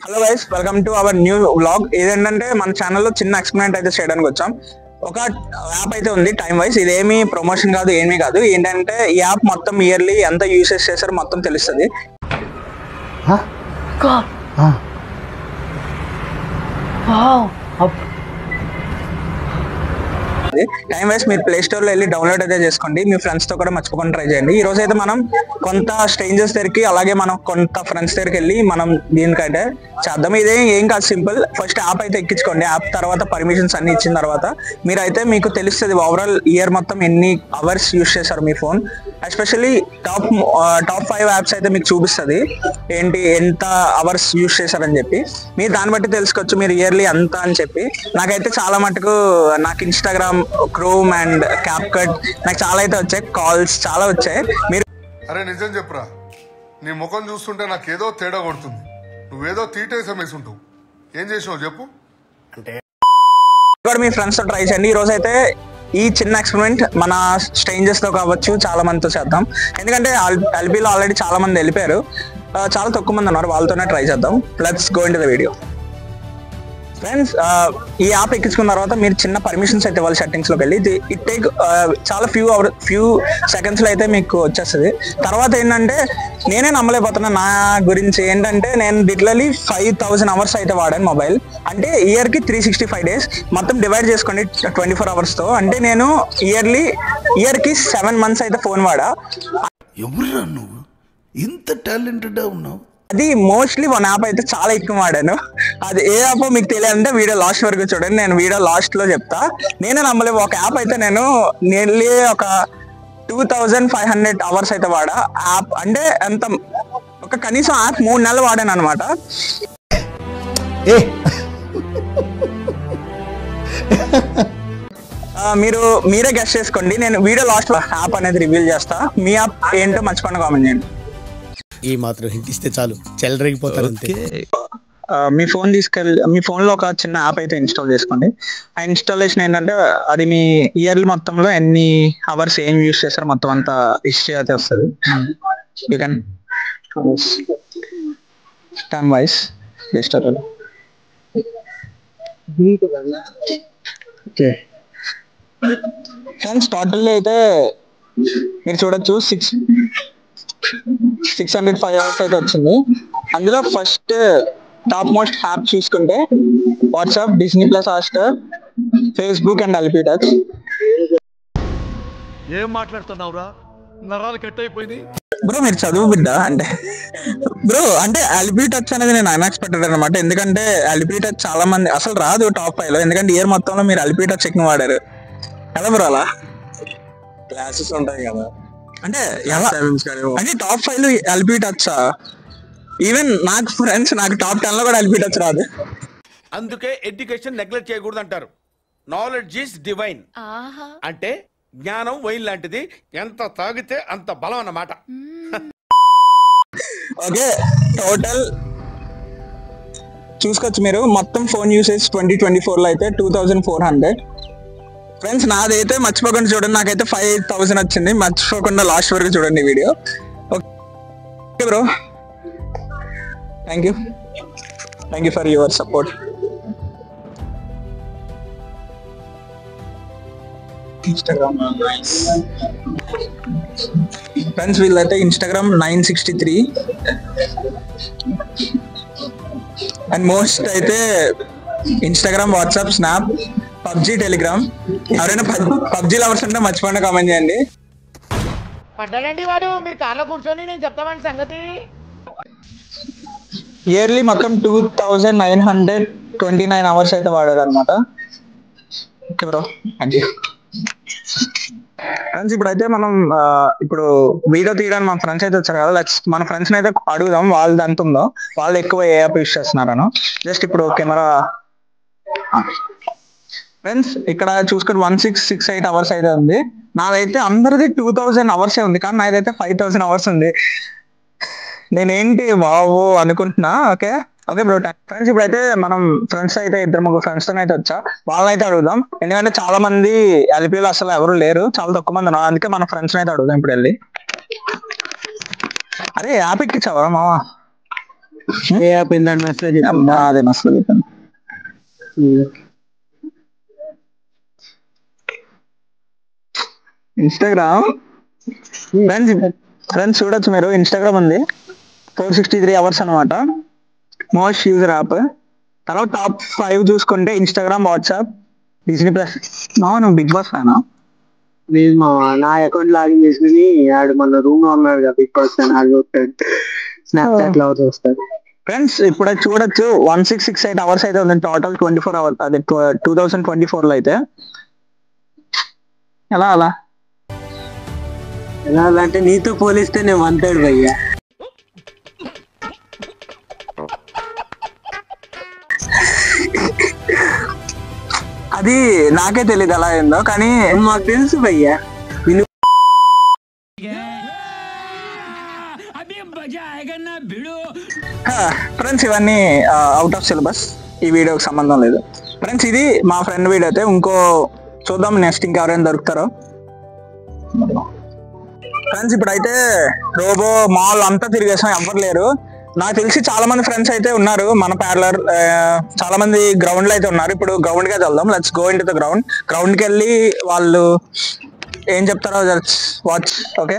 Hello guys, welcome to our new vlog. ఏదేంటంటే మన ఛానల్లో చిన్న ఎక్స్పెరిమెంట్ అయితే చేయడానికి వచ్చాం. ఒక యాప్ అయితే ఉంది టైం వైస్. ఇదేమి ప్రమోషన్ కాదు, ఏమీ కాదు. ఏంటంటే ఈ యాప్ మొత్తం ఇయర్లీ ఎంత యూసేజ్ చేశారో మొత్తం తెలుస్తుంది. టైం వైస్ మీరు ప్లే స్టోర్ లో వెళ్ళి డౌన్లోడ్ అయితే చేసుకోండి. మీ ఫ్రెండ్స్ తో కూడా మర్చిపోకుండా ట్రై చేయండి. ఈ రోజు అయితే మనం కొంత స్ట్రేంజర్స్ దగ్గరికి, అలాగే మనం కొంత ఫ్రెండ్స్ దగ్గరికి వెళ్ళి మనం దీనికైతే చేద్దాం. ఇదే ఏం కాదు, సింపుల్. ఫస్ట్ యాప్ అయితే ఎక్కించుకోండి. యాప్ తర్వాత పర్మిషన్స్ అన్ని ఇచ్చిన తర్వాత మీరైతే మీకు తెలుస్తుంది ఓవరాల్ ఇయర్ మొత్తం ఎన్ని అవర్స్ యూస్ చేశారు మీ ఫోన్. ఎస్పెషల్లీ టాప్ 5 యాప్స్ అయితే మీకు చూపిస్తుంది ఏంటి ఎంత అవర్స్ యూస్ చేశారని చెప్పి. మీరు దాన్ని బట్టి తెలుసుకోవచ్చు మీరు ఇయర్లీ ఎంత అని చెప్పి. నాకైతే చాలా మటుకు నాకు Instagram, chrome and cap cut నాకు చాలా అయితే వచ్చాయి. కాల్స్ చాలా వచ్చాయి. మీరు అరే నిజం చెప్పురా, నీ ముఖం చూస్తుంటే నాకేదో తేడా కొడుతుంది. నువ్వేదో తీటేసం వేసుంటావు. ఏం చేసినావు చెప్పు. కూడా మీ ఫ్రెండ్స్ తో ట్రై చేయండి. ఈ రోజు అయితే ఈ చిన్న ఎక్స్పెరిమెంట్ మన స్ట్రేంజర్స్ తో కావచ్చు, చాలా మందితో చేద్దాం. ఎందుకంటే ఎల్బీలో ఆల్రెడీ చాలా మంది వెళ్ళిపోయారు, చాలా తక్కువ మంది ఉన్నారు. వాళ్ళతోనే ట్రై చేద్దాం. Let's go into the video. Friends, ఈ యాప్ ఎక్కించుకున్న తర్వాత మీరు చిన్న పర్మిషన్స్ అయితే ఇవ్వాలి సెట్టింగ్స్ లోకి వెళ్ళి. ఇట్ టేక్ చాలా ఫ్యూ సెకండ్స్ లో అయితే మీకు వచ్చేస్తుంది. తర్వాత ఏంటంటే నేనే నమ్మలేకపోతున్నా నా గురించి. ఏంటంటే నేను లిటరలీ 5000 అవర్స్ అయితే వాడాను మొబైల్. అంటే ఇయర్ కి 365 days మొత్తం డివైడ్ చేసుకోండి 24 hours తో. అంటే నేను ఇయర్ కి 7 months అయితే ఫోన్ వాడా. ఎవరురా నువ్వు ఇంత టాలెంటెడ్ ఉన్నావు? అది మోస్ట్లీ 1 యాప్ అయితే చాలా ఎక్కువ వాడాను. అది ఏ యాప్ మీకు తెలియాలంటే వీడియో లాస్ట్ వరకు చూడండి. నేను వీడియో లాస్ట్ లో చెప్తా. నేనే నమ్మలేవు, ఒక యాప్ అయితే నేను నియర్లీ ఒక 2500 అవర్స్ అయితే వాడా. యాప్ అంటే ఎంత, ఒక కనీసం యాప్ 3 నెలలు వాడాను అనమాట. మీరే గెస్ట్ చేసుకోండి. నేను వీడియో లాస్ట్ లో యాప్ అనేది రివీల్ చేస్తా. మీ యాప్ ఏంటో మర్చిపోండి కామెంట్ చేయండి. ఈ మాత్రం హింట్ ఇస్తే చాలు, చెలరేగిపోతారు అంతే. మీ ఫోన్ తీసుకెళ్ళి మీ ఫోన్ లో ఒక చిన్న యాప్ అయితే ఇన్స్టాల్ చేసుకోండి. ఆ ఇన్స్టాలేషన్ ఏంటంటే అది మీ ఇయర్లీ మొత్తంలో ఎన్ని అవర్స్ ఏం యూస్ చేస్తారో మొత్తం అంతా హిస్టరీ అయితే వస్తుంది. You can time wise okay friends, totally అయితే మీరు చూడొచ్చు 605 అవర్స్ అయితే వచ్చింది. అందులో ఫస్ట్ టాప్ మోస్ట్ యాప్ చూసుకుంటే WhatsApp, Disney plus, Hotstar, Facebook and L B touch. ఏం మాట్లాడుతున్నావురా? నరాలు కట్ అయిపోయింది బ్రో. మీరు చదువు బిడ్డ అంటే బ్రో, అంటే ఎల్బీ టచ్ అనేది నేను అన్ఎక్స్పెక్టెడ్ అనమాట. ఎందుకంటే ఎల్బీ టచ్ చాలా మంది అసలు రాదు టాప్ 5 లో. ఎందుకంటే ఇయర్ మొత్తంలో మీరు ఎల్బీ టచ్ ఎక్కువ వాడారు. ఎలా బ్రో అలా? క్లాసెస్ ఉంటాయి కదా, అంటే అంటే టాప్ 5 లో ఎల్బీ టచ్. ఈవెన్ నాకు ఫ్రెండ్స్ నాకు టాప్ 10 లో కూడా ఎల్బీ టచ్ రాదు. అందుకే ఎడ్యుకేషన్ నెగ్లెక్ట్ చేయకూడదు అంటారు. Knowledge is divine. అంటే జ్ఞానం వైన్ లాంటిది, ఎంత తాగితే అంత బలం అన్నమాట. ఓకే, టోటల్ చూసుకోవచ్చు మీరు. మొత్తం ఫోన్ యూసేజ్ 2024 లో అయితే 2400. ఫ్రెండ్స్, నాదైతే మర్చిపోకుండా చూడండి. నాకైతే 5000 వచ్చింది. మర్చిపోకుండా లాస్ట్ వరకు చూడండి video. Okay bro, thank you for your support. Instagram friends, వీళ్ళైతే ఇన్స్టాగ్రామ్ 963 అండ్ మోస్ట్ అయితే Instagram, WhatsApp, snap, PUBG, Telegram. ఎవరైనా పబ్జీ లవర్స్ ఉంటే మర్చిపోండి కామెంట్ చేయండి. పడ్డాడండి వాడు, మీరు కార్లో కూర్చొని నేను చెప్తామండి సంగతి. ఇయర్లీ మొత్తం 2929 అవర్స్ అయితే వాడారు అనమాట. Okay bro, thank you. Friends, ఇప్పుడైతే మనం ఇప్పుడు వీడియో తీయడానికి మన ఫ్రెండ్స్ అయితే వచ్చారు కదా. మన ఫ్రెండ్స్ అయితే అడుగుదాం వాళ్ళది ఎంత ఉందో, వాళ్ళు ఎక్కువ ఏ యాప్ యూస్ చేస్తున్నారనో. జస్ట్ ఇప్పుడు కెమెరా ఫ్రెండ్స్ ఇక్కడ చూసుకుంటే 1668 అవర్స్ అయితే ఉంది. నాదైతే అందరిది 2000 అవర్సే ఉంది, కానీ నాదైతే 5000 అవర్స్ ఉంది. నేనేంటి బాబు అనుకుంటున్నా. ఓకే బ్రో, ఫ్రెండ్స్ ఇప్పుడైతే మనం ఫ్రెండ్స్ అయితే 2-3 ఫ్రెండ్స్ తో అయితే వచ్చా. వాళ్ళనైతే అడుగుదాం. ఎందుకంటే చాలా మంది ఎల్పీలో అసలు ఎవరు లేరు, చాలా తక్కువ మంది ఉన్నారు. అందుకే మన ఫ్రెండ్స్ అయితే అడుగుదాం ఇప్పుడు వెళ్ళి. అరే యాప్ ఎక్కించావా మావా? ఏ యాప్ ఏంటంటే మెసేజ్ అదే మస్తు ఇన్స్టాగ్రామ్ ఫ్రెండ్స్ చూడొచ్చు మీరు. ఇన్స్టాగ్రామ్ ఉంది 463 hours అనమాట, మోస్ట్ యూజర్ యాప్. తర్వాత టాప్ 5 చూసుకుంటే ఇన్స్టాగ్రామ్, వాట్సాప్, డిస్నీ ప్లస్. నువ్వు బిగ్ బాస్ ఫ్యానా? లేదు మా నా అకౌంట్ లాగిన్ చేసి ఆడు మన రూమ్ లో ఉన్నాడు కదా బిగ్ బాస్ ఆడు చూస్తాడు, స్నాప్చాట్ లో చూస్తాడు. ఫ్రెండ్స్ ఇప్పుడు అది చూడొచ్చు 1668 hours అయితే ఉంది టోటల్ 24 hours, అదే 2024 లో అయితే. ఎలా అలా ఎలా అంటే నీతో పోలిస్తే నేను 1/3 భయ్యా. అది నాకే తెలియదు ఎలా అయిందో, కానీ మాకు తెలుసు భయ్యా. ఫ్రెండ్స్ ఇవన్నీ అవుట్ ఆఫ్ సిలబస్, ఈ వీడియోకి సంబంధం లేదు. ఫ్రెండ్స్ ఇది మా ఫ్రెండ్ వీడియో అయితే. ఇంకో చూద్దాం నెక్స్ట్ ఇంకెవరైనా దొరుకుతారో. ఫ్రెండ్స్ ఇప్పుడైతే రోబో మాల్ అంతా తిరిగేసాం, ఎవ్వరు లేరు. నాకు తెలిసి చాలా మంది ఫ్రెండ్స్ అయితే ఉన్నారు మన ప్యారలర్, చాలా మంది గ్రౌండ్ లో అయితే ఉన్నారు. ఇప్పుడు గ్రౌండ్ కి వెళ్దాం. Let's go into the ground కి వెళ్ళి వాళ్ళు ఏం చెప్తారో వాచ్. ఓకే.